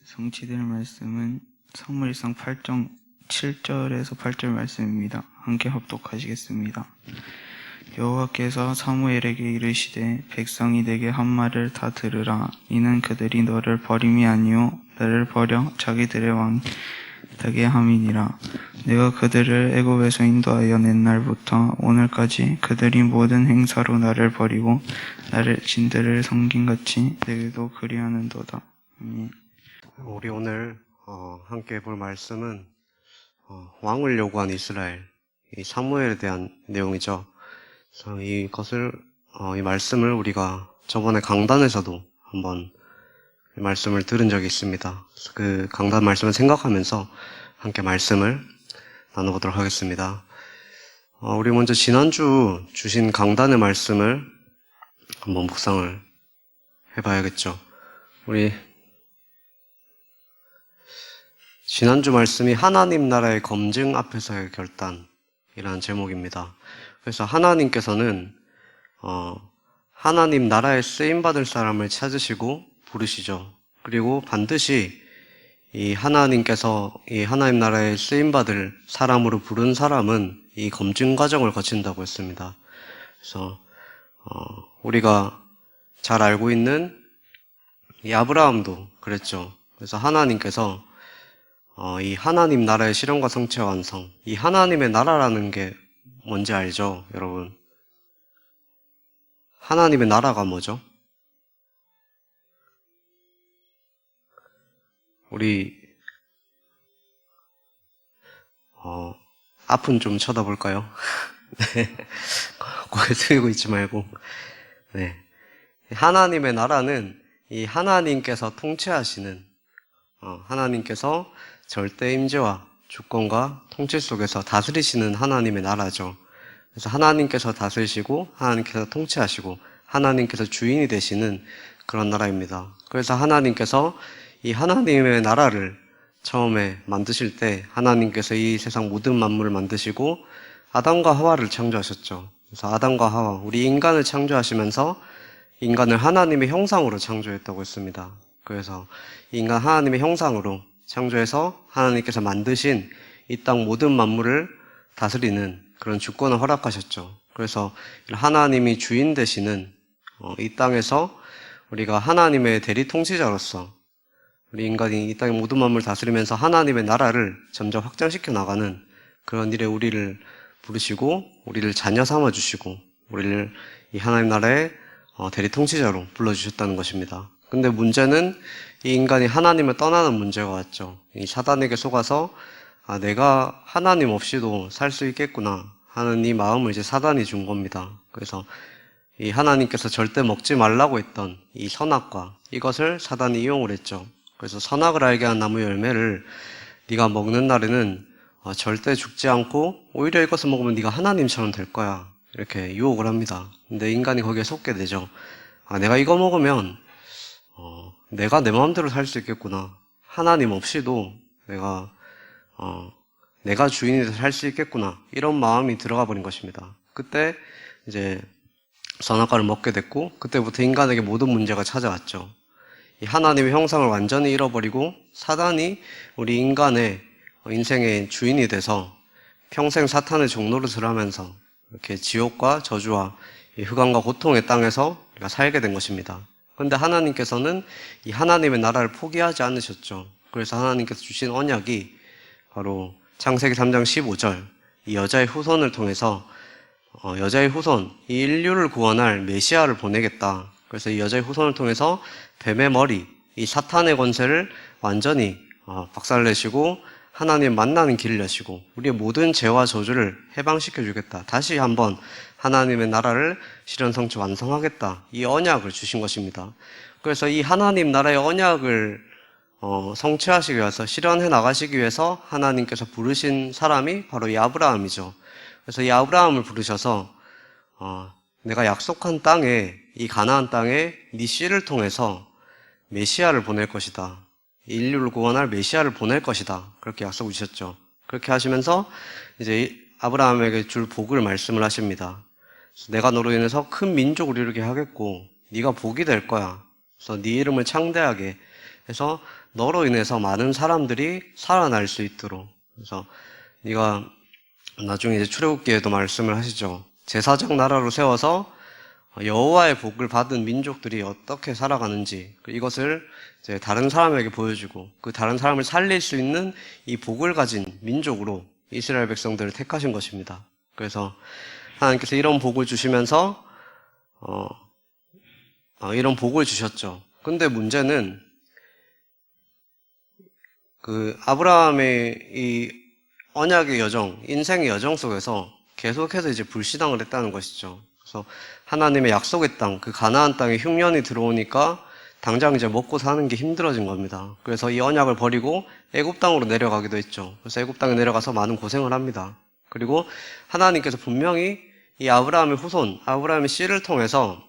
성취될 말씀은 사무엘상 8장 7절에서 8절 말씀입니다. 함께 합독하시겠습니다. 여호와께서 사무엘에게 이르시되 백성이 내게 한 말을 다 들으라. 이는 그들이 너를 버림이 아니요 나를 버려 자기들의 왕이 되게 함이니라. 내가 그들을 애굽에서 인도하여 낸 날부터 오늘까지 그들이 모든 행사로 나를 버리고 나를 진들을 섬긴같이 내게도 그리하는도다. 아멘. 우리 오늘 함께 볼 말씀은 왕을 요구한 이스라엘, 이 사무엘에 대한 내용이죠. 그래서 이 말씀을 우리가 저번에 강단에서도 한번 이 말씀을 들은 적이 있습니다. 그래서 그 강단 말씀을 생각하면서 함께 말씀을 나눠보도록 하겠습니다. 우리 먼저 지난주 주신 강단의 말씀을 한번 묵상을 해봐야겠죠. 우리 지난주 말씀이 하나님 나라의 검증 앞에서의 결단이라는 제목입니다. 그래서 하나님께서는 하나님 나라에 쓰임받을 사람을 찾으시고 부르시죠. 그리고 반드시 이 하나님께서 이 하나님 나라에 쓰임받을 사람으로 부른 사람은 이 검증 과정을 거친다고 했습니다. 그래서 우리가 잘 알고 있는 이 아브라함도 그랬죠. 그래서 하나님께서 이 하나님 나라의 실현과 성취와 완성, 이 하나님의 나라라는 게 뭔지 알죠, 여러분? 하나님의 나라가 뭐죠? 우리 앞은 좀 쳐다볼까요? 네. 고개 숙이고 있지 말고. 네. 하나님의 나라는 이 하나님께서 통치하시는 하나님께서 절대 임재와 주권과 통치 속에서 다스리시는 하나님의 나라죠. 그래서 하나님께서 다스리시고 하나님께서 통치하시고 하나님께서 주인이 되시는 그런 나라입니다. 그래서 하나님께서 이 하나님의 나라를 처음에 만드실 때 하나님께서 이 세상 모든 만물을 만드시고 아담과 하와를 창조하셨죠. 그래서 아담과 하와, 우리 인간을 창조하시면서 인간을 하나님의 형상으로 창조했다고 했습니다. 그래서 인간 하나님의 형상으로 창조해서 하나님께서 만드신 이 땅 모든 만물을 다스리는 그런 주권을 허락하셨죠. 그래서 하나님이 주인 되시는 이 땅에서 우리가 하나님의 대리 통치자로서 우리 인간이 이 땅의 모든 만물을 다스리면서 하나님의 나라를 점점 확장시켜 나가는 그런 일에 우리를 부르시고 우리를 자녀 삼아주시고 우리를 이 하나님 나라의 대리 통치자로 불러주셨다는 것입니다. 근데 문제는 이 인간이 하나님을 떠나는 문제가 왔죠. 이 사단에게 속아서 내가 하나님 없이도 살 수 있겠구나 하는 이 마음을 이제 사단이 준 겁니다. 그래서 이 하나님께서 절대 먹지 말라고 했던 이 선악과 이것을 사단이 이용을 했죠. 그래서 선악을 알게 한 나무 열매를 네가 먹는 날에는 절대 죽지 않고 오히려 이것을 먹으면 네가 하나님처럼 될 거야 이렇게 유혹을 합니다. 근데 인간이 거기에 속게 되죠. 내가 이거 먹으면 내가 내 마음대로 살 수 있겠구나. 하나님 없이도 내가 주인이 돼서 살 수 있겠구나. 이런 마음이 들어가 버린 것입니다. 그때 이제 선악과를 먹게 됐고, 그때부터 인간에게 모든 문제가 찾아왔죠. 이 하나님의 형상을 완전히 잃어버리고 사단이 우리 인간의 인생의 주인이 돼서 평생 사탄의 종노릇을 하면서 이렇게 지옥과 저주와 흑암과 고통의 땅에서 우리가 살게 된 것입니다. 그런데 하나님께서는 이 하나님의 나라를 포기하지 않으셨죠. 그래서 하나님께서 주신 언약이 바로 창세기 3장 15절 이 여자의 후손을 통해서 여자의 후손, 이 인류를 구원할 메시아를 보내겠다. 그래서 이 여자의 후손을 통해서 뱀의 머리, 이 사탄의 권세를 완전히 박살내시고 하나님 만나는 길을 여시고 우리의 모든 죄와 저주를 해방시켜 주겠다. 다시 한번 하나님의 나라를 실현 성취 완성하겠다. 이 언약을 주신 것입니다. 그래서 이 하나님 나라의 언약을 성취하시기 위해서 실현해 나가시기 위해서 하나님께서 부르신 사람이 바로 이 아브라함이죠. 그래서 이 아브라함을 부르셔서 내가 약속한 땅에 이 가나안 땅에 네 씨를 통해서 메시아를 보낼 것이다. 인류를 구원할 메시아를 보낼 것이다. 그렇게 약속을 주셨죠. 그렇게 하시면서 이제 아브라함에게 줄 복을 말씀을 하십니다. 내가 너로 인해서 큰 민족을 이루게 하겠고 네가 복이 될 거야. 그래서 네 이름을 창대하게 해서 너로 인해서 많은 사람들이 살아날 수 있도록. 그래서 네가 나중에 이제 출애굽기에도 말씀을 하시죠. 제사장 나라로 세워서 여호와의 복을 받은 민족들이 어떻게 살아가는지 이것을 이제 다른 사람에게 보여주고 그 다른 사람을 살릴 수 있는 이 복을 가진 민족으로 이스라엘 백성들을 택하신 것입니다. 그래서 하나님께서 이런 복을 주시면서 이런 복을 주셨죠. 근데 문제는 그 아브라함의 이 언약의 여정, 인생의 여정 속에서 계속해서 이제 불신앙을 했다는 것이죠. 그래서 하나님의 약속의 땅, 그 가나안 땅에 흉년이 들어오니까 당장 이제 먹고 사는 게 힘들어진 겁니다. 그래서 이 언약을 버리고 애굽 땅으로 내려가기도 했죠. 그래서 애굽 땅에 내려가서 많은 고생을 합니다. 그리고 하나님께서 분명히 이 아브라함의 후손, 아브라함의 씨를 통해서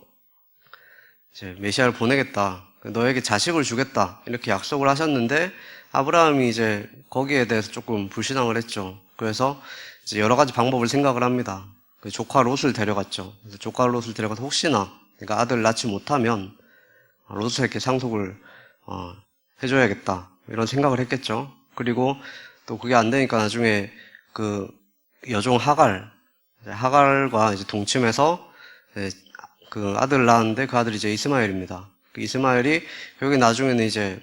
이제 메시아를 보내겠다, 너에게 자식을 주겠다 이렇게 약속을 하셨는데 아브라함이 이제 거기에 대해서 조금 불신앙을 했죠. 그래서 이제 여러 가지 방법을 생각을 합니다. 그 조카 롯을 데려갔죠. 그래서 조카 롯을 데려가서 혹시나 내가 아들 낳지 못하면 롯에게 상속을 해줘야겠다 이런 생각을 했겠죠. 그리고 또 그게 안 되니까 나중에 그 여종 하갈과 이제 동침해서 그 아들을 낳았는데 그 아들이 이제 이스마엘입니다. 그 이스마엘이 결국에 나중에는 이제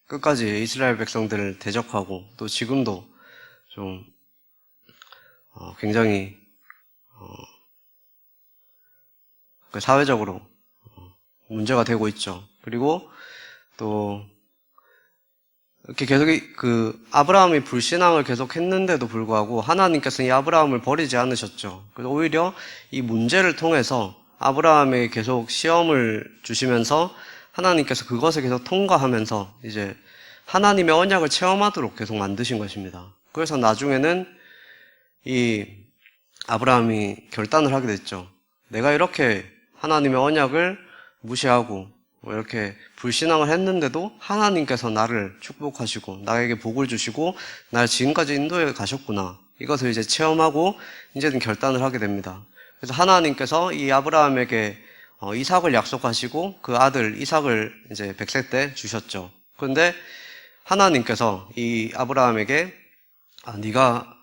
끝까지 이스라엘 백성들을 대적하고 또 지금도 좀 굉장히 그 사회적으로 문제가 되고 있죠. 그리고 또 이렇게 계속 그 아브라함이 불신앙을 계속 했는데도 불구하고 하나님께서는 이 아브라함을 버리지 않으셨죠. 그래서 오히려 이 문제를 통해서 아브라함에게 계속 시험을 주시면서 하나님께서 그것을 계속 통과하면서 이제 하나님의 언약을 체험하도록 계속 만드신 것입니다. 그래서 나중에는 이 아브라함이 결단을 하게 됐죠. 내가 이렇게 하나님의 언약을 무시하고 이렇게 불신앙을 했는데도 하나님께서 나를 축복하시고 나에게 복을 주시고 나를 지금까지 인도해 가셨구나. 이것을 이제 체험하고 이제는 결단을 하게 됩니다. 그래서 하나님께서 이 아브라함에게 이삭을 약속하시고 그 아들 이삭을 이제 100세 때 주셨죠. 그런데 하나님께서 이 아브라함에게 네가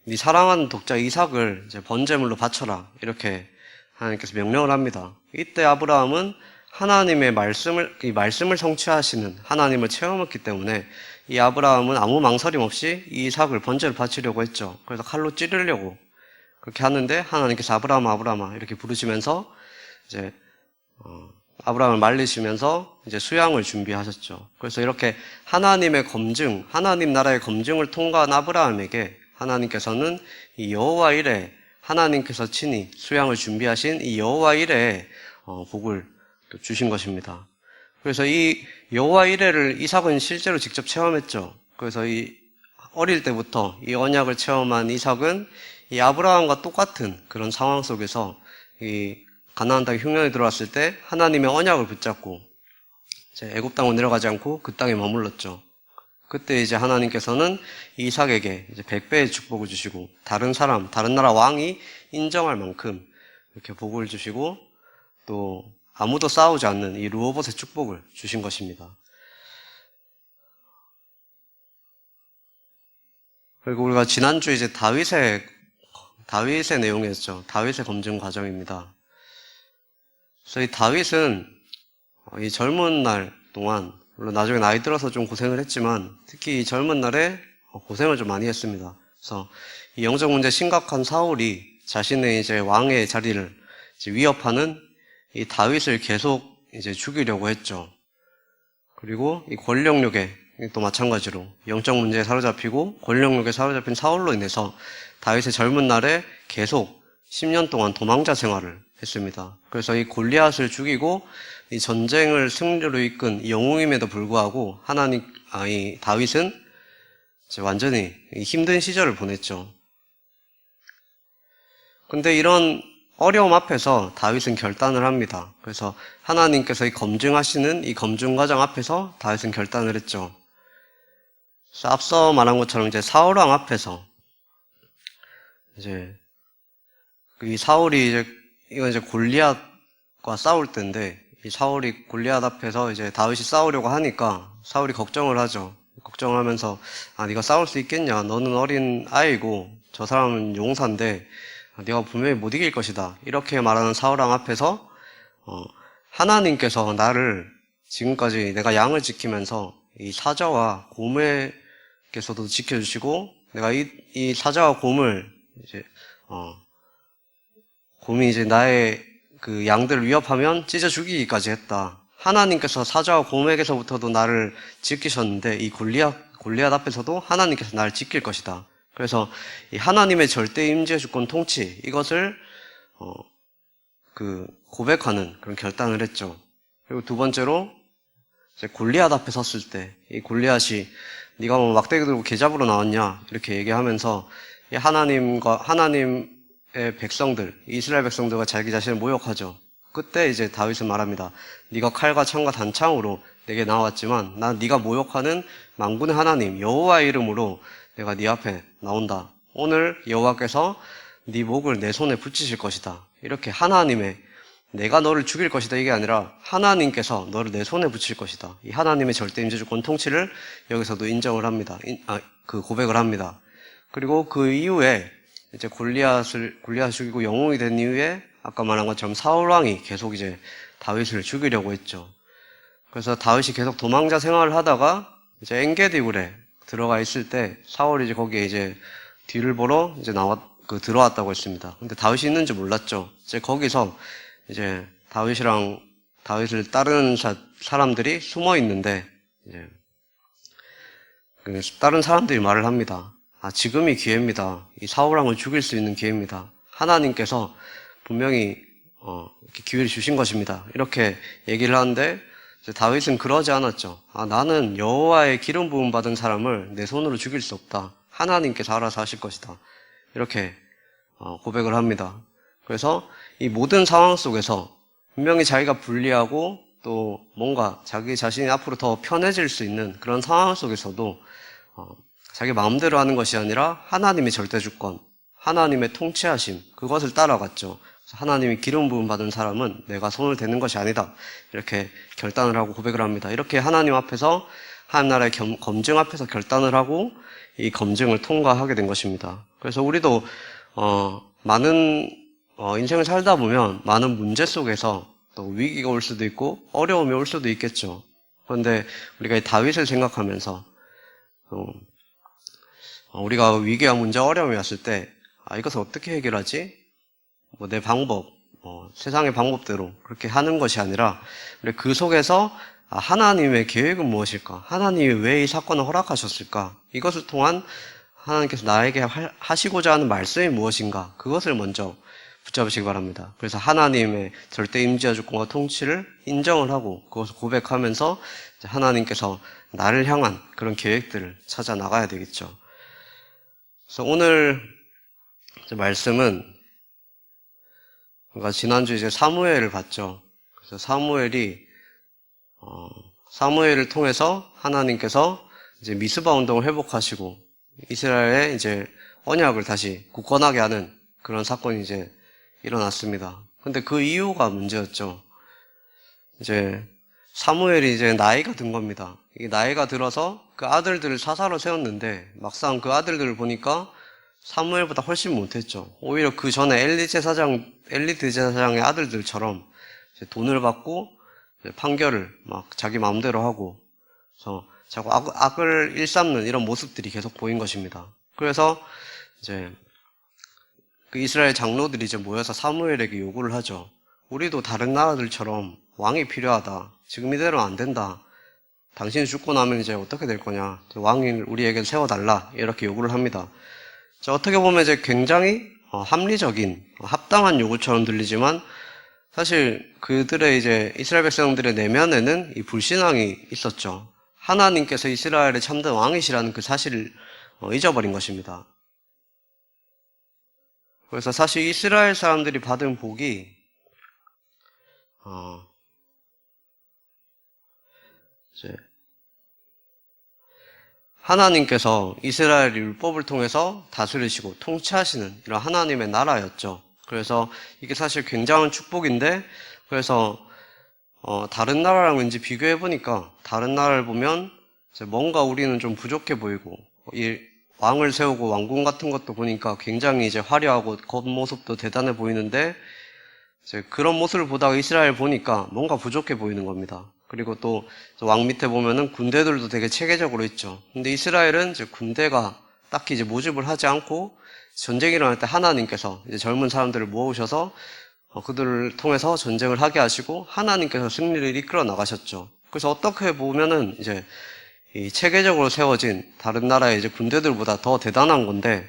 네 사랑하는 독자 이삭을 이제 번제물로 바쳐라 이렇게 하나님께서 명령을 합니다. 이때 아브라함은 하나님의 이 말씀을 성취하시는 하나님을 체험했기 때문에 이 아브라함은 아무 망설임 없이 이 이삭을 번제를 바치려고 했죠. 그래서 칼로 찌르려고 그렇게 하는데 하나님께서 아브라함아 이렇게 부르시면서 이제 아브라함을 말리시면서 이제 수양을 준비하셨죠. 그래서 이렇게 하나님의 검증, 하나님 나라의 검증을 통과한 아브라함에게 하나님께서는 이 여호와 이레, 하나님께서 친히 수양을 준비하신 이 여호와 이레의 복을 주신 것입니다. 그래서 이 여호와 이레를 이삭은 실제로 직접 체험했죠. 그래서 이 어릴 때부터 이 언약을 체험한 이삭은 이 아브라함과 똑같은 그런 상황 속에서 이 가나안 땅에 흉년이 들어왔을 때 하나님의 언약을 붙잡고 이제 애굽 땅으로 내려가지 않고 그 땅에 머물렀죠. 그때 이제 하나님께서는 이삭에게 이제 100배의 축복을 주시고 다른 나라 왕이 인정할 만큼 이렇게 복을 주시고 또 아무도 싸우지 않는 이 르호봇의 축복을 주신 것입니다. 그리고 우리가 지난주에 이제 다윗의 내용이었죠. 다윗의 검증 과정입니다. 그래서 이 다윗은 이 젊은 날 동안 물론 나중에 나이 들어서 좀 고생을 했지만 특히 이 젊은 날에 고생을 좀 많이 했습니다. 그래서 이 영적 문제 심각한 사울이 자신의 이제 왕의 자리를 이제 위협하는 이 다윗을 계속 이제 죽이려고 했죠. 그리고 이 권력욕에 또 마찬가지로 영적 문제에 사로잡히고 권력욕에 사로잡힌 사울로 인해서 다윗의 젊은 날에 계속 10년 동안 도망자 생활을 했습니다. 그래서 이 골리앗을 죽이고 이 전쟁을 승리로 이끈 영웅임에도 불구하고 이 다윗은 이제 완전히 힘든 시절을 보냈죠. 근데 이런 어려움 앞에서 다윗은 결단을 합니다. 그래서 하나님께서 이 검증하시는 이 검증 과정 앞에서 다윗은 결단을 했죠. 그래서 앞서 말한 것처럼 이제 사울왕 앞에서 이제 이 사울이 이건 이제 골리앗과 싸울 때인데 이 사울이 골리앗 앞에서 이제 다윗이 싸우려고 하니까 사울이 걱정을 하죠. 걱정을 하면서 네가 싸울 수 있겠냐? 너는 어린 아이고 저 사람은 용사인데 네가 분명히 못 이길 것이다. 이렇게 말하는 사울왕 앞에서 하나님께서 나를 지금까지 내가 양을 지키면서 이 사자와 곰에게서도 지켜주시고 내가 이 사자와 곰을 이제 곰이 이제 나의 그 양들을 위협하면 찢어 죽이기까지 했다. 하나님께서 사자와 곰에게서부터도 나를 지키셨는데 이 골리앗 앞에서도 하나님께서 나를 지킬 것이다. 그래서 이 하나님의 절대 임재 주권 통치 이것을 고백하는 그런 결단을 했죠. 그리고 두 번째로 이제 골리앗 앞에 섰을 때 이 골리앗이 네가 뭐 막대기 들고 개 잡으러 나왔냐 이렇게 얘기하면서 이 하나님의 백성들, 이스라엘 백성들과 자기 자신을 모욕하죠. 그때 이제 다윗은 말합니다. 네가 칼과 창과 단창으로 내게 나왔지만 난 네가 모욕하는 만군의 하나님 여호와의 이름으로 내가 네 앞에 나온다. 오늘 여호와께서 네 목을 내 손에 붙이실 것이다. 이렇게 하나님의 내가 너를 죽일 것이다 이게 아니라 하나님께서 너를 내 손에 붙일 것이다. 이 하나님의 절대 임재주권 통치를 여기서도 인정을 합니다. 고백을 합니다. 그리고 그 이후에 이제 골리앗을 죽이고 영웅이 된 이후에 아까 말한 것처럼 사울 왕이 계속 이제 다윗을 죽이려고 했죠. 그래서 다윗이 계속 도망자 생활을 하다가 이제 엔게디굴에 들어가 있을 때 사울이 이제 거기에 이제 뒤를 보러 이제 들어왔다고 했습니다. 근데 다윗이 있는지 몰랐죠. 이제 거기서 이제 다윗을 따르는 사람들이 숨어 있는데 이제 다른 사람들이 말을 합니다. 지금이 기회입니다. 이 사울 왕을 죽일 수 있는 기회입니다. 하나님께서 분명히 이렇게 기회를 주신 것입니다. 이렇게 얘기를 하는데 이제 다윗은 그러지 않았죠. 나는 여호와의 기름 부음 받은 사람을 내 손으로 죽일 수 없다. 하나님께서 알아서 하실 것이다. 이렇게 고백을 합니다. 그래서 이 모든 상황 속에서 분명히 자기가 불리하고 또 뭔가 자기 자신이 앞으로 더 편해질 수 있는 그런 상황 속에서도 자기 마음대로 하는 것이 아니라 하나님의 절대주권, 하나님의 통치하심 그것을 따라갔죠. 하나님이 기름 부음 받은 사람은 내가 손을 대는 것이 아니다. 이렇게 결단을 하고 고백을 합니다. 이렇게 하나님 앞에서 하나님 나라의 검증 앞에서 결단을 하고 이 검증을 통과하게 된 것입니다. 그래서 우리도 많은 인생을 살다 보면 많은 문제 속에서 또 위기가 올 수도 있고 어려움이 올 수도 있겠죠. 그런데 우리가 이 다윗을 생각하면서 우리가 위기와 문제, 어려움이 왔을 때 이것을 어떻게 해결하지? 내 방법, 세상의 방법대로 그렇게 하는 것이 아니라 우리 그 속에서 하나님의 계획은 무엇일까? 하나님이 왜 이 사건을 허락하셨을까? 이것을 통한 하나님께서 나에게 하시고자 하는 말씀이 무엇인가? 그것을 먼저 붙잡으시기 바랍니다. 그래서 하나님의 절대 임재와 주권과 통치를 인정을 하고 그것을 고백하면서 하나님께서 나를 향한 그런 계획들을 찾아 나가야 되겠죠. 그래서 오늘 말씀은 지난주 이제 사무엘을 봤죠. 그래서 사무엘을 통해서 하나님께서 이제 미스바 운동을 회복하시고 이스라엘의 이제 언약을 다시 굳건하게 하는 그런 사건이 이제 일어났습니다. 근데 그 이유가 문제였죠. 이제 사무엘이 이제 나이가 든 겁니다. 이게 나이가 들어서 그 아들들을 사사로 세웠는데 막상 그 아들들을 보니까 사무엘보다 훨씬 못했죠. 오히려 그 전에 엘리 제사장의 아들들처럼 돈을 받고 판결을 막 자기 마음대로 하고, 그래서 자꾸 악을 일삼는 이런 모습들이 계속 보인 것입니다. 그래서 이제 그 이스라엘 장로들이 이제 모여서 사무엘에게 요구를 하죠. 우리도 다른 나라들처럼 왕이 필요하다. 지금 이대로는 안 된다. 당신이 죽고 나면 이제 어떻게 될 거냐. 왕을 우리에게 세워달라. 이렇게 요구를 합니다. 어떻게 보면 이제 굉장히 합리적인, 합당한 요구처럼 들리지만 사실 그들의 이제 이스라엘 백성들의 내면에는 이 불신앙이 있었죠. 하나님께서 이스라엘의 참된 왕이시라는 그 사실을 잊어버린 것입니다. 그래서 사실 이스라엘 사람들이 받은 복이 이제 하나님께서 이스라엘 율법을 통해서 다스리시고 통치하시는 이런 하나님의 나라였죠. 그래서 이게 사실 굉장한 축복인데, 그래서 다른 나라랑 왠지 비교해보니까 다른 나라를 보면 이제 뭔가 우리는 좀 부족해 보이고, 이 왕을 세우고 왕궁 같은 것도 보니까 굉장히 이제 화려하고 겉모습도 대단해 보이는데, 이제 그런 모습을 보다가 이스라엘 보니까 뭔가 부족해 보이는 겁니다. 그리고 또 왕 밑에 보면은 군대들도 되게 체계적으로 있죠. 근데 이스라엘은 이제 군대가 딱히 이제 모집을 하지 않고 전쟁이 일어날 때 하나님께서 이제 젊은 사람들을 모으셔서 그들을 통해서 전쟁을 하게 하시고 하나님께서 승리를 이끌어 나가셨죠. 그래서 어떻게 보면은 이제 이 체계적으로 세워진 다른 나라의 이제 군대들보다 더 대단한 건데,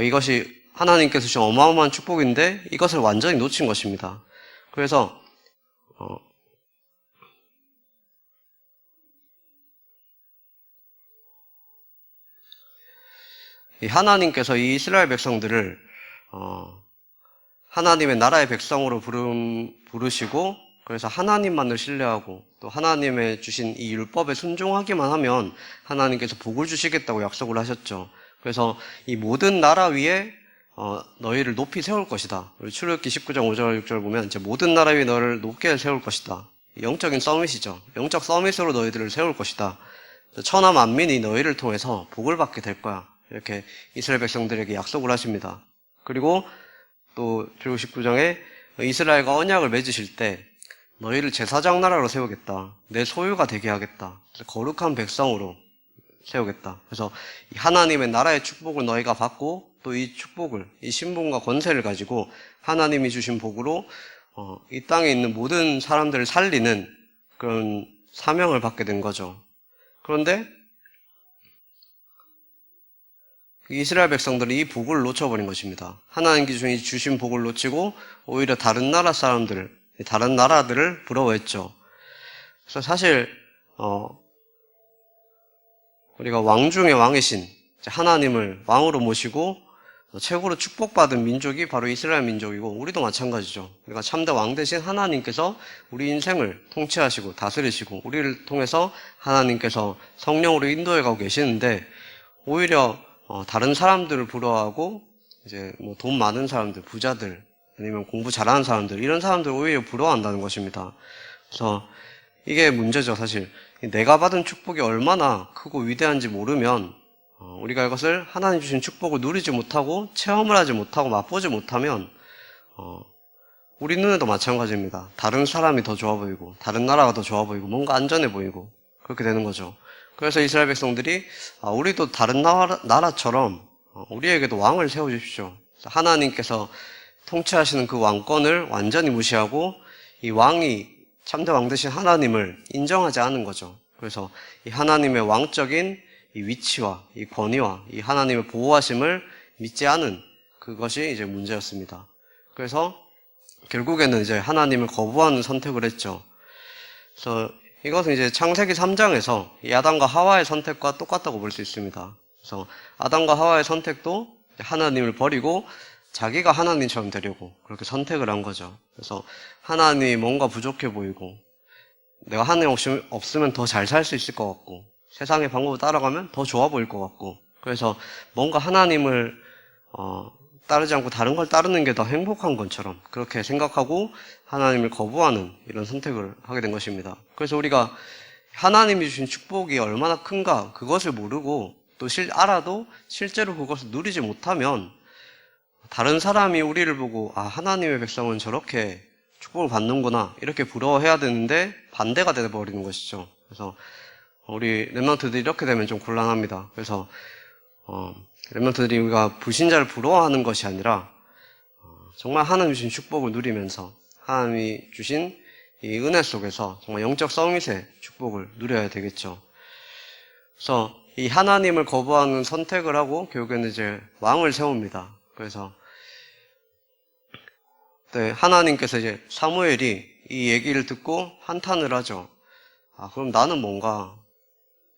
이것이 하나님께서 주신 어마어마한 축복인데 이것을 완전히 놓친 것입니다. 그래서 이 하나님께서 이 이스라엘 백성들을 하나님의 나라의 백성으로 부르시고, 그래서 하나님만을 신뢰하고 또 하나님의 주신 이 율법에 순종하기만 하면 하나님께서 복을 주시겠다고 약속을 하셨죠. 그래서 이 모든 나라 위에 너희를 높이 세울 것이다. 우리 출애굽기 19장 5절 6절 보면 이제 모든 나라 위에 너를 높게 세울 것이다. 영적인 서밋이죠. 영적 서밋으로 너희들을 세울 것이다. 천하 만민이 너희를 통해서 복을 받게 될 거야. 이렇게 이스라엘 백성들에게 약속을 하십니다. 그리고 또 출애굽기 19장에 이스라엘과 언약을 맺으실 때 너희를 제사장 나라로 세우겠다. 내 소유가 되게 하겠다. 거룩한 백성으로 세우겠다. 그래서 하나님의 나라의 축복을 너희가 받고 또 이 축복을, 이 신분과 권세를 가지고 하나님이 주신 복으로 이 땅에 있는 모든 사람들을 살리는 그런 사명을 받게 된 거죠. 그런데 이스라엘 백성들은 이 복을 놓쳐버린 것입니다. 하나님께서 주신 복을 놓치고 오히려 다른 나라 사람들, 다른 나라들을 부러워했죠. 그래서 사실 우리가 왕 중의 왕이신 하나님을 왕으로 모시고 최고로 축복받은 민족이 바로 이스라엘 민족이고, 우리도 마찬가지죠. 우리가 참된 왕 대신 하나님께서 우리 인생을 통치하시고 다스리시고 우리를 통해서 하나님께서 성령으로 인도해가고 계시는데, 오히려 다른 사람들을 부러워하고 이제 뭐 돈 많은 사람들, 부자들, 아니면 공부 잘하는 사람들, 이런 사람들을 오히려 부러워한다는 것입니다. 그래서 이게 문제죠. 사실 내가 받은 축복이 얼마나 크고 위대한지 모르면 우리가 이것을 하나님 주신 축복을 누리지 못하고 체험을 하지 못하고 맛보지 못하면 우리 눈에도 마찬가지입니다. 다른 사람이 더 좋아 보이고 다른 나라가 더 좋아 보이고 뭔가 안전해 보이고 그렇게 되는 거죠. 그래서 이스라엘 백성들이 우리도 다른 나라처럼 우리에게도 왕을 세워주십시오. 하나님께서 통치하시는 그 왕권을 완전히 무시하고 이 왕이 참된 왕 되신 하나님을 인정하지 않은 거죠. 그래서 이 하나님의 왕적인 이 위치와 이 권위와 이 하나님의 보호하심을 믿지 않은 그것이 이제 문제였습니다. 그래서 결국에는 이제 하나님을 거부하는 선택을 했죠. 그래서 이것은 이제 창세기 3장에서 이 아담과 하와의 선택과 똑같다고 볼 수 있습니다. 그래서 아담과 하와의 선택도 하나님을 버리고 자기가 하나님처럼 되려고 그렇게 선택을 한 거죠. 그래서 하나님이 뭔가 부족해 보이고 내가 하나님 없으면 더 잘 살 수 있을 것 같고 세상의 방법을 따라가면 더 좋아 보일 것 같고, 그래서 뭔가 하나님을 따르지 않고 다른 걸 따르는 게 더 행복한 것처럼 그렇게 생각하고 하나님을 거부하는 이런 선택을 하게 된 것입니다. 그래서 우리가 하나님이 주신 축복이 얼마나 큰가 그것을 모르고 또 알아도 실제로 그것을 누리지 못하면 다른 사람이 우리를 보고 하나님의 백성은 저렇게 축복을 받는구나 이렇게 부러워해야 되는데 반대가 되어버리는 것이죠. 그래서 우리 렘넌트들이 이렇게 되면 좀 곤란합니다. 그래서 렘넌트들이 우리가 불신자를 부러워하는 것이 아니라 정말 하나님 주신 축복을 누리면서 하나님이 주신 이 은혜 속에서 정말 영적 서밋의 축복을 누려야 되겠죠. 그래서 이 하나님을 거부하는 선택을 하고 결국에는 이제 왕을 세웁니다. 그래서 하나님께서 이제 사무엘이 이 얘기를 듣고 한탄을 하죠. 그럼 나는 뭔가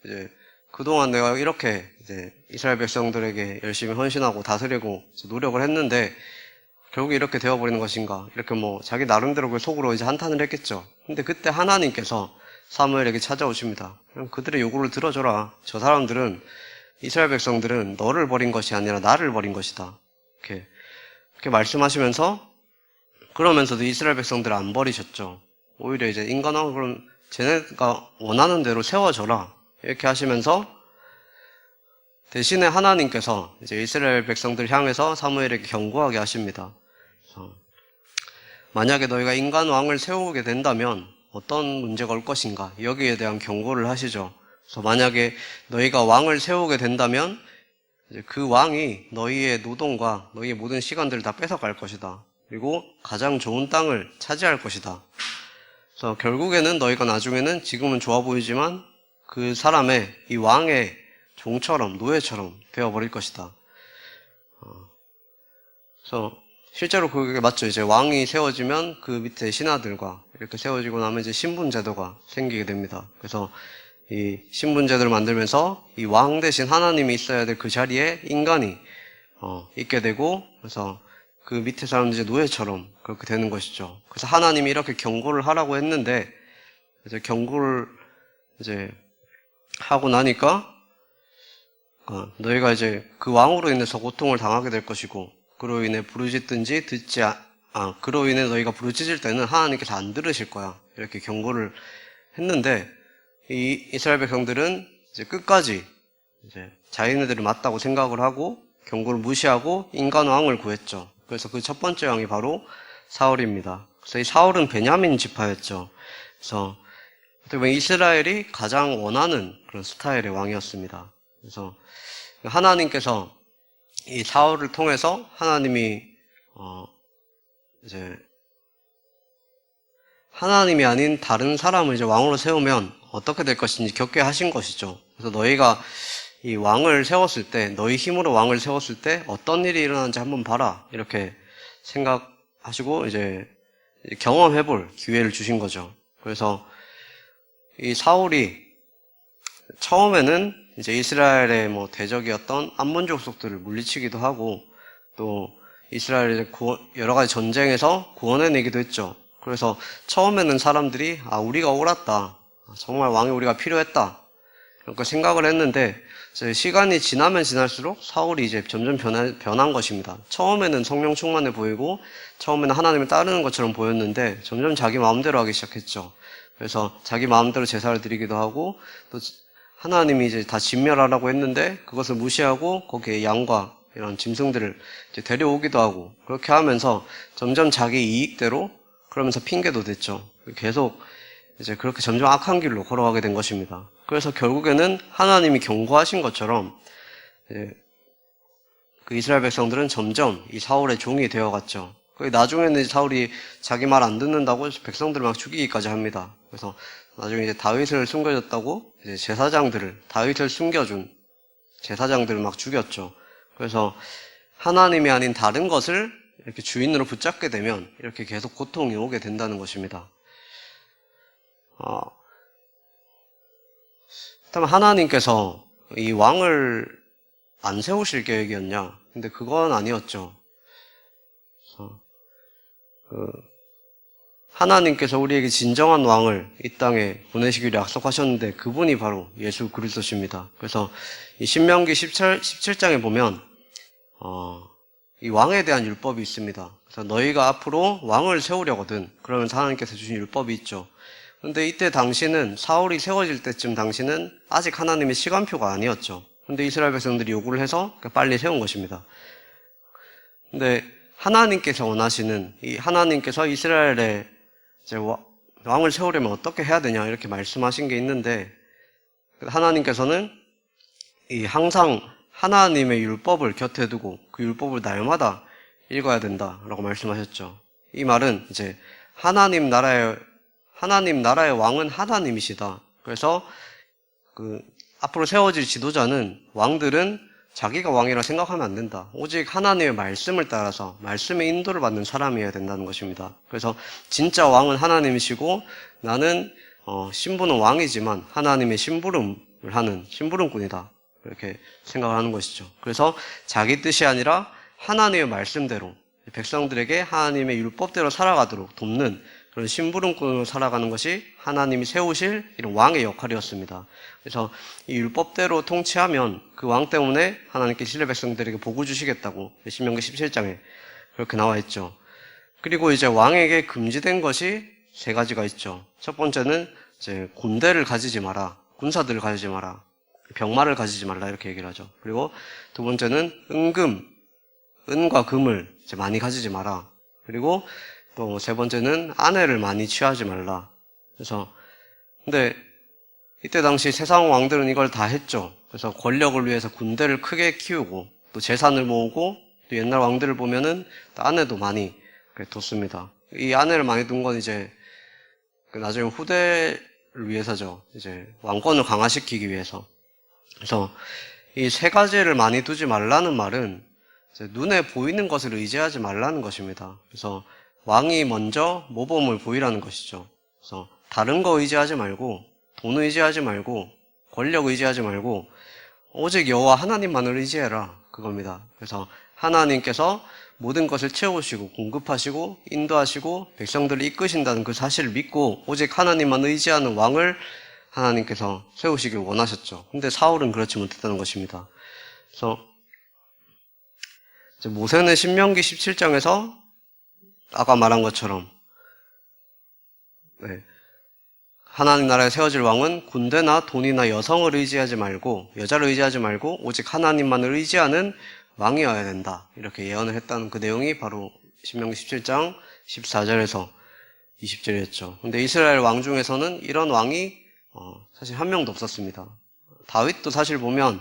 이제 그동안 내가 이렇게 이제 이스라엘 백성들에게 열심히 헌신하고 다스리고 노력을 했는데 결국 이렇게 되어버리는 것인가, 이렇게 뭐 자기 나름대로 그 속으로 이제 한탄을 했겠죠. 근데 그때 하나님께서 사무엘에게 찾아오십니다. 그럼 그들의 요구를 들어줘라. 저 사람들은, 이스라엘 백성들은 너를 버린 것이 아니라 나를 버린 것이다. 이렇게 말씀하시면서, 그러면서도 이스라엘 백성들을 안 버리셨죠. 오히려 이제 인간왕을 그럼 쟤네가 원하는 대로 세워줘라. 이렇게 하시면서 대신에 하나님께서 이제 이스라엘 백성들 향해서 사무엘에게 경고하게 하십니다. 그래서 만약에 너희가 인간 왕을 세우게 된다면 어떤 문제가 올 것인가? 여기에 대한 경고를 하시죠. 그래서 만약에 너희가 왕을 세우게 된다면 이제 그 왕이 너희의 노동과 너희의 모든 시간들을 다 뺏어갈 것이다. 그리고 가장 좋은 땅을 차지할 것이다. 그래서 결국에는 너희가 나중에는 지금은 좋아 보이지만 그 사람의 이 왕의 종처럼 노예처럼 되어버릴 것이다. 그래서 실제로 그게 맞죠. 이제 왕이 세워지면 그 밑에 신하들과 이렇게 세워지고 나면 이제 신분제도가 생기게 됩니다. 그래서 이 신분제도를 만들면서 이 왕 대신 하나님이 있어야 될 그 자리에 인간이 있게 되고, 그래서 그 밑에 사람들이 이제 노예처럼 그렇게 되는 것이죠. 그래서 하나님이 이렇게 경고를 하라고 했는데 이제 경고를 이제 하고 나니까 너희가 이제 그 왕으로 인해서 고통을 당하게 될 것이고, 그로 인해 부르짖든지 그로 인해 너희가 부르짖을 때는 하나님께서 안 들으실 거야. 이렇게 경고를 했는데, 이 이스라엘 백성들은 이제 끝까지 이제 자기네들이 맞다고 생각을 하고 경고를 무시하고 인간 왕을 구했죠. 그래서 그 첫 번째 왕이 바로 사울입니다. 그래서 이 사울은 베냐민 지파였죠. 그래서 어떻게 보면 이스라엘이 가장 원하는 그런 스타일의 왕이었습니다. 그래서 하나님께서 이 사울을 통해서 하나님이 이제 하나님이 아닌 다른 사람을 이제 왕으로 세우면 어떻게 될 것인지 겪게 하신 것이죠. 그래서 너희가 이 왕을 세웠을 때, 너희 힘으로 왕을 세웠을 때 어떤 일이 일어나는지 한번 봐라. 이렇게 생각하시고 이제 경험해볼 기회를 주신 거죠. 그래서 이 사울이 처음에는 이제 이스라엘의 뭐 대적이었던 암몬 족속들을 물리치기도 하고, 또 이스라엘의 여러 가지 전쟁에서 구원해내기도 했죠. 그래서 처음에는 사람들이 우리가 옳았다, 정말 왕이 우리가 필요했다, 이렇게 생각을 했는데, 이제 시간이 지나면 지날수록 사울이 이제 점점 변한 것입니다. 처음에는 성령 충만해 보이고 처음에는 하나님을 따르는 것처럼 보였는데 점점 자기 마음대로 하기 시작했죠. 그래서 자기 마음대로 제사를 드리기도 하고, 또 하나님이 이제 다 진멸하라고 했는데 그것을 무시하고 거기에 양과 이런 짐승들을 이제 데려오기도 하고, 그렇게 하면서 점점 자기 이익대로, 그러면서 핑계도 댔죠. 계속 이제 그렇게 점점 악한 길로 걸어가게 된 것입니다. 그래서 결국에는 하나님이 경고하신 것처럼 그 이스라엘 백성들은 점점 이 사울의 종이 되어갔죠. 나중에는 사울이 자기 말 안 듣는다고 백성들을 막 죽이기까지 합니다. 그래서 나중에 이제 다윗을 숨겨줬다고 이제 다윗을 숨겨준 제사장들을 막 죽였죠. 그래서 하나님이 아닌 다른 것을 이렇게 주인으로 붙잡게 되면 이렇게 계속 고통이 오게 된다는 것입니다. 그렇다면 하나님께서 이 왕을 안 세우실 계획이었냐? 근데 그건 아니었죠. 하나님께서 우리에게 진정한 왕을 이 땅에 보내시기로 약속하셨는데 그분이 바로 예수 그리스도십니다. 그래서 이 신명기 17장에 보면 이 왕에 대한 율법이 있습니다. 그래서 너희가 앞으로 왕을 세우려거든, 그러면서 하나님께서 주신 율법이 있죠. 근데 이때 당시는, 사울이 세워질 때쯤 당시는 아직 하나님의 시간표가 아니었죠. 근데 이스라엘 백성들이 요구를 해서 빨리 세운 것입니다. 근데 하나님께서 원하시는, 하나님께서 이스라엘에 이제 왕을 세우려면 어떻게 해야 되냐, 이렇게 말씀하신 게 있는데, 하나님께서는 항상 하나님의 율법을 곁에 두고 그 율법을 날마다 읽어야 된다라고 말씀하셨죠. 이 말은 이제 하나님 나라의 왕은 하나님이시다. 그래서 앞으로 세워질 지도자는, 왕들은 자기가 왕이라 생각하면 안 된다. 오직 하나님의 말씀을 따라서 말씀의 인도를 받는 사람이어야 된다는 것입니다. 그래서 진짜 왕은 하나님이시고 나는 신부는 왕이지만 하나님의 심부름을 하는 심부름꾼이다, 이렇게 생각을 하는 것이죠. 그래서 자기 뜻이 아니라 하나님의 말씀대로 백성들에게 하나님의 율법대로 살아가도록 돕는 그런 심부름꾼으로 살아가는 것이 하나님이 세우실 이런 왕의 역할이었습니다. 그래서 이 율법대로 통치하면 그 왕 때문에 하나님께서 이스라엘 백성들에게 복을 주시겠다고 신명기 17장에 그렇게 나와 있죠. 그리고 이제 왕에게 금지된 것이 세 가지가 있죠. 첫 번째는 이제 군대를 가지지 마라, 군사들을 가지지 마라, 병마를 가지지 말라 이렇게 얘기를 하죠. 그리고 두 번째는 은과 금을 이제 많이 가지지 마라. 그리고 또 세 번째는 아내를 많이 취하지 말라. 그래서 근데 이때 당시 세상 왕들은 이걸 다 했죠. 그래서 권력을 위해서 군대를 크게 키우고 또 재산을 모으고 또 옛날 왕들을 보면은 또 아내도 많이 뒀습니다. 이 아내를 많이 둔 건 이제 나중에 후대를 위해서죠. 이제 왕권을 강화시키기 위해서. 그래서 이 세 가지를 많이 두지 말라는 말은 이제 눈에 보이는 것을 의지하지 말라는 것입니다. 그래서 왕이 먼저 모범을 보이라는 것이죠. 그래서 다른 거 의지하지 말고, 돈 의지하지 말고, 권력 의지하지 말고 오직 여호와 하나님만을 의지해라, 그겁니다. 그래서 하나님께서 모든 것을 채우시고 공급하시고 인도하시고 백성들을 이끄신다는 그 사실을 믿고 오직 하나님만 의지하는 왕을 하나님께서 세우시길 원하셨죠. 근데 사울은 그렇지 못했다는 것입니다. 그래서 이제 모세는 신명기 17장에서 아까 말한 것처럼 하나님 나라에 세워질 왕은 군대나 돈이나 여성을 의지하지 말고, 여자를 의지하지 말고 오직 하나님만을 의지하는 왕이어야 된다, 이렇게 예언을 했다는 그 내용이 바로 신명기 17장 14절에서 20절이었죠. 근데 이스라엘 왕 중에서는 이런 왕이 사실 한 명도 없었습니다. 다윗도 사실 보면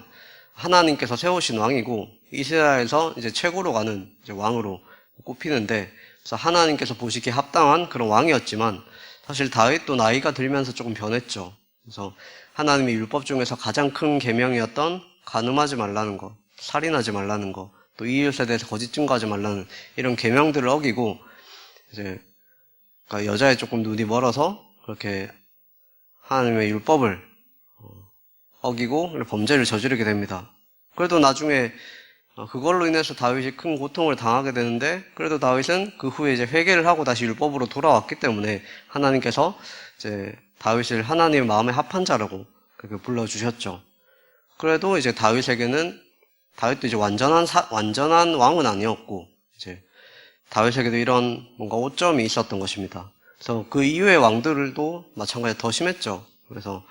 하나님께서 세우신 왕이고 이스라엘에서 이제 최고로 가는 이제 왕으로 꼽히는데, 그래서 하나님께서 보시기에 합당한 그런 왕이었지만 사실 다윗도 나이가 들면서 조금 변했죠. 그래서 하나님의 율법 중에서 가장 큰 계명이었던 간음하지 말라는 것, 살인하지 말라는 것, 또 이웃에 대해서 거짓 증거하지 말라는 이런 계명들을 어기고 이제 그러니까 여자에 조금 눈이 멀어서 그렇게 하나님의 율법을 어기고 범죄를 저지르게 됩니다. 그래도 나중에 그걸로 인해서 다윗이 큰 고통을 당하게 되는데, 그래도 다윗은 그 후에 이제 회개를 하고 다시 율법으로 돌아왔기 때문에 하나님께서 이제 다윗을 하나님의 마음에 합한 자라고 그렇게 불러주셨죠. 그래도 이제 다윗도 이제 완전한 왕은 아니었고, 이제 다윗에게도 이런 뭔가 오점이 있었던 것입니다. 그래서 그 이후의 왕들도 마찬가지로 더 심했죠. 그래서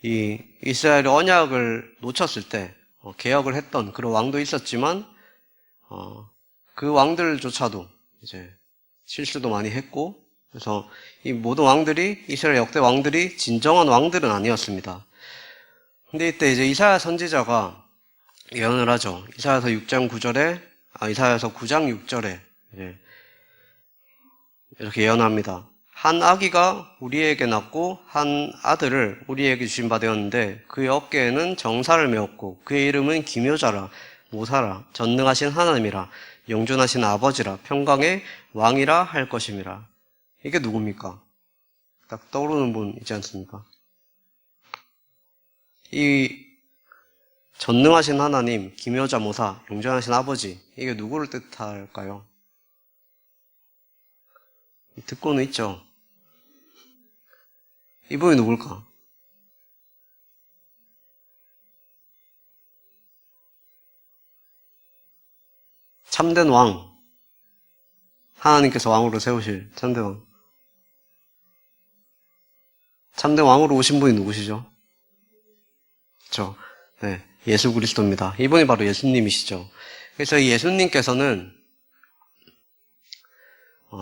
이 이스라엘의 언약을 놓쳤을 때 개혁을 했던 그런 왕도 있었지만 그 왕들조차도 이제 실수도 많이 했고, 그래서 이 모든 왕들이, 이스라엘 역대 왕들이 진정한 왕들은 아니었습니다. 근데 이때 이제 이사야 선지자가 예언을 하죠. 이사야서 9장 6절에 이렇게 예언합니다. 한 아기가 우리에게 낳고 한 아들을 우리에게 주신 바 되었는데 그의 어깨에는 정사를 메었고 그의 이름은 기묘자라, 모사라, 전능하신 하나님이라, 영존하신 아버지라, 평강의 왕이라 할 것임이라. 이게 누굽니까? 딱 떠오르는 분 있지 않습니까? 이 전능하신 하나님, 기묘자, 모사, 영존하신 아버지, 이게 누구를 뜻할까요? 듣고는 있죠. 이분이 누굴까? 참된 왕. 하나님께서 왕으로 세우실 참된 왕. 참된 왕으로 오신 분이 누구시죠? 그렇죠. 네, 예수 그리스도입니다. 이분이 바로 예수님이시죠. 그래서 이 예수님께서는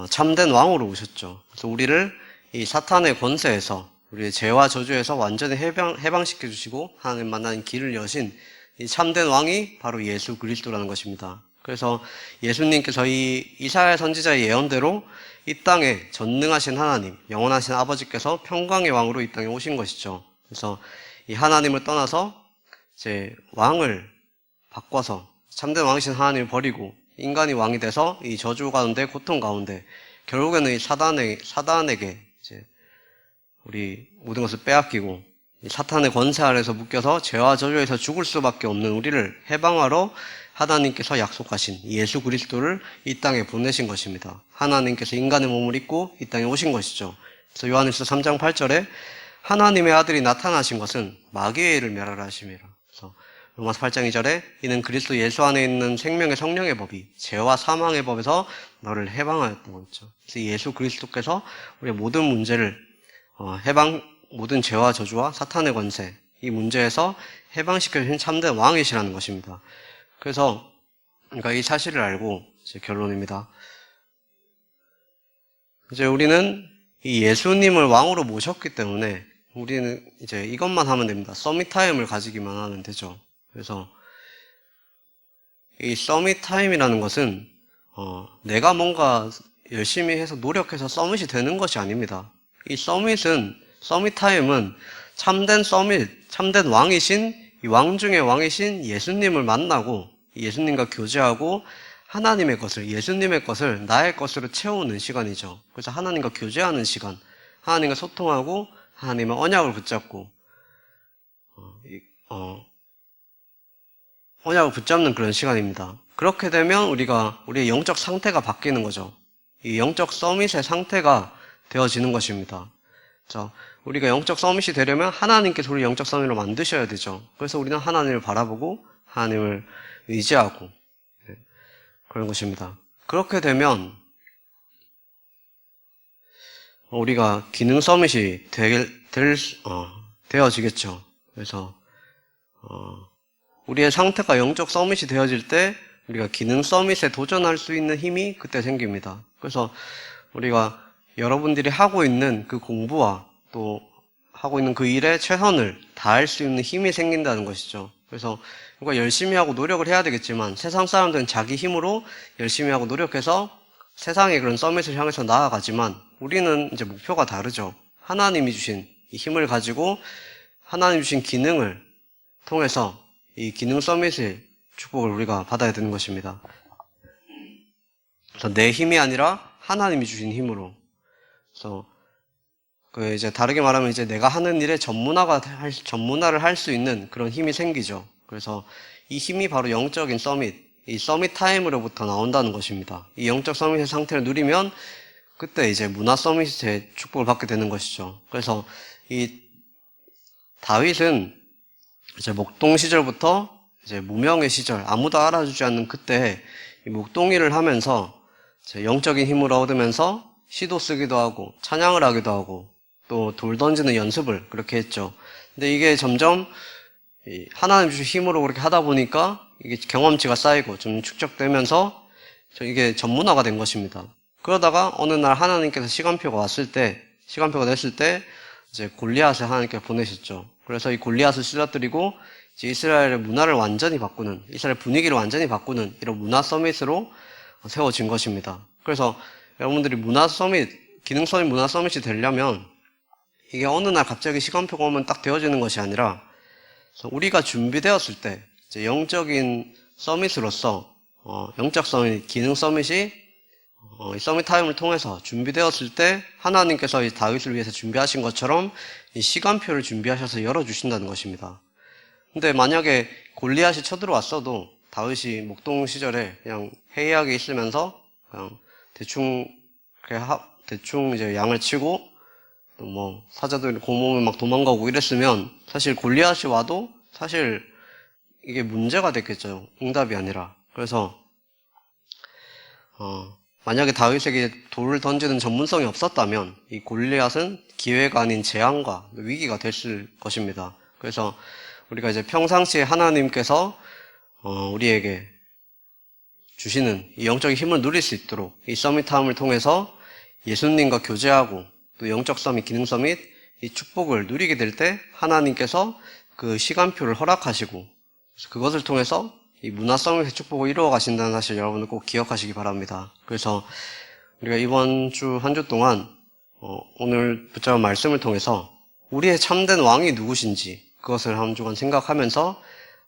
참된 왕으로 오셨죠. 그래서 우리를 이 사탄의 권세에서, 우리의 죄와 저주에서 완전히 해방시켜 주시고 하나님 만나는 길을 여신 이 참된 왕이 바로 예수 그리스도라는 것입니다. 그래서 예수님께서 이 이사야 선지자의 예언대로 이 땅에 전능하신 하나님, 영원하신 아버지께서 평강의 왕으로 이 땅에 오신 것이죠. 그래서 이 하나님을 떠나서 이제 왕을 바꿔서 참된 왕이신 하나님을 버리고 인간이 왕이 돼서 이 저주 가운데, 고통 가운데 결국에는 이 사단에게 이제 우리 모든 것을 빼앗기고 이 사탄의 권세 아래서 묶여서 죄와 저주에서 죽을 수밖에 없는 우리를 해방하러 하나님께서 약속하신 예수 그리스도를 이 땅에 보내신 것입니다. 하나님께서 인간의 몸을 입고 이 땅에 오신 것이죠. 그래서 요한일서 3장 8절에 하나님의 아들이 나타나신 것은 마귀의 일을 멸하라 하심이라. 그래서 로마서 8장 2절에 이는 그리스도 예수 안에 있는 생명의 성령의 법이 죄와 사망의 법에서 너를 해방하였다고 했죠. 그래서 예수 그리스도께서 우리의 모든 문제를 모든 죄와 저주와 사탄의 권세, 이 문제에서 해방시켜주신 참된 왕이시라는 것입니다. 그래서 그러니까 이 사실을 알고 이제 결론입니다. 이제 우리는 이 예수님을 왕으로 모셨기 때문에 우리는 이제 이것만 하면 됩니다. 서밋 타임을 가지기만 하면 되죠. 그래서 이 서밋 타임이라는 것은 내가 뭔가 열심히 해서 노력해서 서밋이 되는 것이 아닙니다. 이 서밋 타임은 참된 왕이신 이 왕 중의 왕이신 예수님을 만나고 예수님과 교제하고 예수님의 것을 나의 것으로 채우는 시간이죠. 그래서 하나님과 교제하는 시간, 하나님과 소통하고 하나님의 언약을 붙잡고 언약을 붙잡는 그런 시간입니다. 그렇게 되면 우리의 영적 상태가 바뀌는 거죠. 이 영적 서밋의 상태가 되어지는 것입니다. 자, 우리가 영적 서밋이 되려면 하나님께서 우리 영적 서밋을 만드셔야 되죠. 그래서 우리는 하나님을 바라보고 하나님을 의지하고 그런 것입니다. 그렇게 되면 우리가 기능 서밋이 되어지겠죠. 그래서 우리의 상태가 영적 서밋이 되어질 때 우리가 기능 서밋에 도전할 수 있는 힘이 그때 생깁니다. 그래서 우리가 여러분들이 하고 있는 그 공부와 또 하고 있는 그 일에 최선을 다할 수 있는 힘이 생긴다는 것이죠. 그래서 우리가 열심히 하고 노력을 해야 되겠지만 세상 사람들은 자기 힘으로 열심히 하고 노력해서 세상의 그런 서밋을 향해서 나아가지만 우리는 이제 목표가 다르죠. 하나님이 주신 이 힘을 가지고 하나님 주신 기능을 통해서 이 기능 서밋의 축복을 우리가 받아야 되는 것입니다. 그래서 내 힘이 아니라 하나님이 주신 힘으로. 그래서 이제 다르게 말하면 이제 내가 하는 일에 전문화를 할 수 있는 그런 힘이 생기죠. 그래서 이 힘이 바로 영적인 서밋, 이 서밋 타임으로부터 나온다는 것입니다. 이 영적 서밋의 상태를 누리면 그때 이제 문화 서밋의 축복을 받게 되는 것이죠. 그래서 이 다윗은 이제 목동 시절부터 이제 무명의 시절, 아무도 알아주지 않는 그때 이 목동일을 하면서 영적인 힘을 얻으면서 시도 쓰기도 하고 찬양을 하기도 하고 또 돌 던지는 연습을 그렇게 했죠. 근데 이게 점점 하나님 주신 힘으로 그렇게 하다 보니까 이게 경험치가 쌓이고 좀 축적되면서 이게 전문화가 된 것입니다. 그러다가 어느 날 하나님께서 시간표가 됐을 때 이제 골리앗을 하나님께서 보내셨죠. 그래서 이 골리앗을 쓰러뜨리고 이제 이스라엘의 문화를 완전히 바꾸는, 이스라엘 분위기를 완전히 바꾸는 이런 문화 서밋으로 세워진 것입니다. 그래서 여러분들이 기능 서밋 문화 서밋이 되려면 이게 어느 날 갑자기 시간표가 오면 딱 되어지는 것이 아니라 우리가 준비되었을 때 이제 영적인 서밋으로서 영적 서밋, 기능 서밋이 이 서밋 타임을 통해서 준비되었을 때 하나님께서 이 다윗을 위해서 준비하신 것처럼 이 시간표를 준비하셔서 열어주신다는 것입니다. 근데 만약에 골리앗이 쳐들어왔어도 다윗이 목동 시절에 그냥 해이하게 있으면서 그냥 대충 이제 양을 치고 또 뭐 사자들이 공범에 막 도망가고 이랬으면 사실 골리앗이 와도 사실 이게 문제가 됐겠죠. 응답이 아니라. 그래서 만약에 다윗에게 돌을 던지는 전문성이 없었다면 이 골리앗은 기회가 아닌 재앙과 위기가 됐을 것입니다. 그래서 우리가 이제 평상시에 하나님께서 우리에게 주시는 이 영적인 힘을 누릴 수 있도록 이 서밋타임을 통해서 예수님과 교제하고 또 영적 서밋, 기능 서밋 이 축복을 누리게 될 때 하나님께서 그 시간표를 허락하시고 그것을 통해서 이 문화 서밋의 축복을 이루어 가신다는 사실 여러분들 꼭 기억하시기 바랍니다. 그래서 우리가 이번 주 한 주 동안 오늘 붙잡은 말씀을 통해서 우리의 참된 왕이 누구신지 그것을 한 주간 생각하면서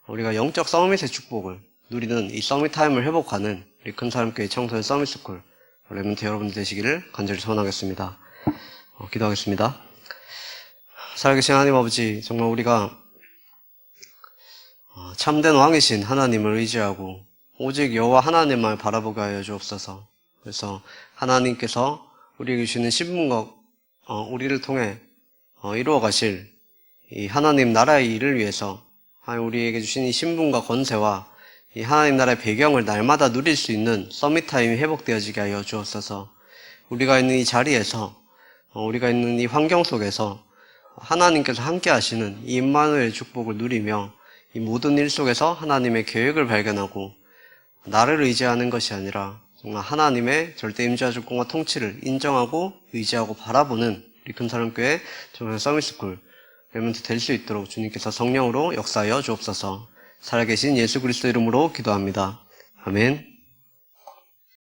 우리가 영적 서밋의 축복을 누리는 이 서밋 타임을 회복하는 우리 큰사람교회 청소년 서밋 스쿨 레몬트 여러분들 되시기를 간절히 소원하겠습니다. 기도하겠습니다. 살아계신 하나님 아버지, 정말 우리가 참된 왕이신 하나님을 의지하고 오직 여호와 하나님만 바라보게 하여 주옵소서. 그래서 하나님께서 우리에게 주시는 신분과 우리를 통해 이루어 가실 이 하나님 나라의 일을 위해서 우리에게 주신 이 신분과 권세와 이 하나님 나라의 배경을 날마다 누릴 수 있는 서밋타임이 회복되어지게 하여 주옵소서. 우리가 있는 이 자리에서, 우리가 있는 이 환경 속에서 하나님께서 함께 하시는 이 임마누엘 축복을 누리며 이 모든 일 속에서 하나님의 계획을 발견하고 나를 의지하는 것이 아니라 정말 하나님의 절대 임재와 주권과 통치를 인정하고 의지하고 바라보는 우리 금사람교회 정말 서밋스쿨 레몬트 될 수 있도록 주님께서 성령으로 역사하여 주옵소서. 살아계신 예수 그리스도 이름으로 기도합니다. 아멘.